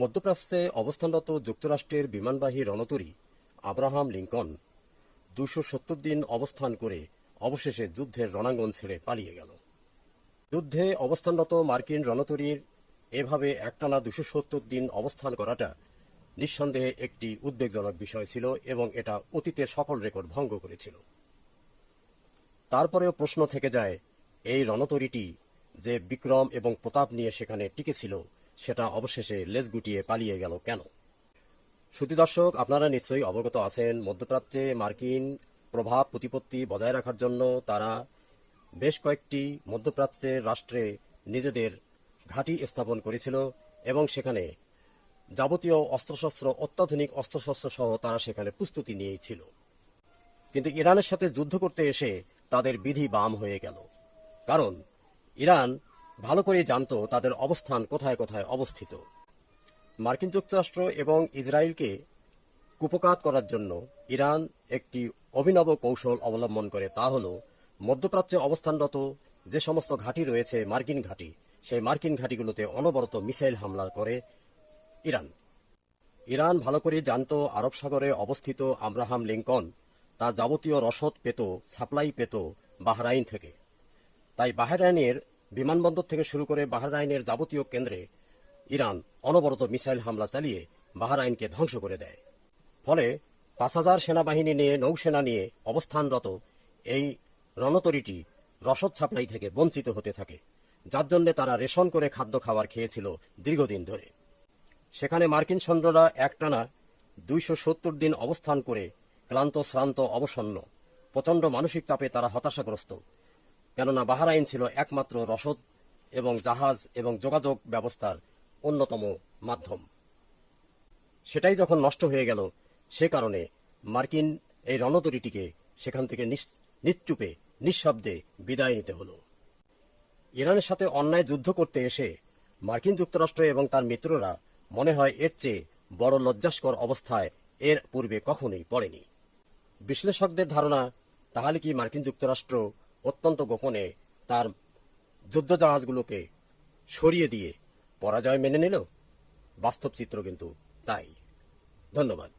মধ্যপ্রাচ্যে অবস্থানরত যুক্তরাষ্ট্রের বিমানবাহী রণতরী আব্রাহাম লিঙ্কন ২৭০ দিন অবস্থান করে অবশেষে যুদ্ধের রণাঙ্গন ছেড়ে পালিয়ে গেল। যুদ্ধে অবস্থানরত মার্কিন রণতরীর এভাবে একটানা ২৭০ দিন অবস্থান করাটা নিঃসন্দেহে একটি উদ্বেগজনক বিষয় ছিল এবং এটা অতীতের সকল রেকর্ড ভঙ্গ করেছিল। তারপরেও প্রশ্ন থেকে যায়, এই রণতরীটি যে বিক্রম এবং প্রতাপ নিয়ে সেখানে টিকেছিল সেটা অবশেষে লেজ গুটিয়ে পালিয়ে গেল কেন? শ্রোতা দর্শক, আপনারা নিশ্চয়ই অবগত আছেন, মধ্যপ্রাচ্যে মার্কিন প্রভাব প্রতিপত্তি বজায় রাখার জন্য তারা বেশ কয়েকটি মধ্যপ্রাচ্যের রাষ্ট্রে নিজেদের ঘাঁটি স্থাপন করেছিল এবং সেখানে যাবতীয় অস্ত্রশস্ত্র, অত্যাধুনিক অস্ত্রশস্ত্র সহ তারা সেখানে প্রস্তুতি নিয়েছিল। কিন্তু ইরানের সাথে যুদ্ধ করতে এসে তাদের বিধি বাম হয়ে গেল, কারণ ইরান ভালো করে জানত তাদের অবস্থান কোথায় কোথায় অবস্থিত। মার্কিন যুক্তরাষ্ট্র এবং ইসরায়েলকে কুপকাত করার জন্য ইরান একটি অভিনব কৌশল অবলম্বন করে, তা হল মধ্যপ্রাচ্যে অবস্থানরত যে সমস্ত ঘাঁটি রয়েছে মার্কিন ঘাঁটি, সেই মার্কিন ঘাঁটিগুলোতে অনবরত মিসাইল হামলা করে ইরান ভালো করে জানত আরব সাগরে অবস্থিত আব্রাহাম লিঙ্কন তার যাবতীয় রসদ পেত, সাপ্লাই পেত বাহরাইন থেকে। তাই বাহরাইনের বিমানবন্দর থেকে শুরু করে বাহরাইনের যাবতীয় কেন্দ্রে ইরান অনবরত মিসাইল হামলা চালিয়ে বাহরাইনকে ধ্বংস করে দেয়। ফলে ৫,০০০ সেনাবাহিনী নিয়ে, নৌসেনা নিয়ে অবস্থানরত এই রণতরীটি রসদ সাপ্লাই থেকে বঞ্চিত হতে থাকে, যার জন্য তারা রেশন করে খাদ্য খাবার খেয়েছিল দীর্ঘদিন ধরে। সেখানে মার্কিন সৈন্যরা একটানা ২৭০ দিন অবস্থান করে ক্লান্ত, শ্রান্ত, অবসন্ন, প্রচণ্ড মানসিক চাপে তারা হতাশাগ্রস্ত, কেননা বাহরাইন ছিল একমাত্র রসদ এবং জাহাজ এবং যোগাযোগ ব্যবস্থার অন্যতম মাধ্যম। সেটাই যখন নষ্ট হয়ে গেল, সে কারণে মার্কিন এই রণতরীটিকে সেখান থেকে নিশ্চুপে, নিঃশব্দে বিদায় নিতে হলো। ইরানের সাথে অন্যায় যুদ্ধ করতে এসে মার্কিন যুক্তরাষ্ট্র এবং তার মিত্ররা মনে হয় এর চেয়ে বড় লজ্জাস্কর অবস্থায় এর পূর্বে কখনোই পড়েনি। বিশ্লেষকদের ধারণা, তাহলে কি মার্কিন যুক্তরাষ্ট্র অত্যন্ত গোপনে তার যুদ্ধজাহাজগুলোকে সরিয়ে দিয়ে পরাজয় মেনে নিল? বাস্তব চিত্র কিন্তু তাই। ধন্যবাদ।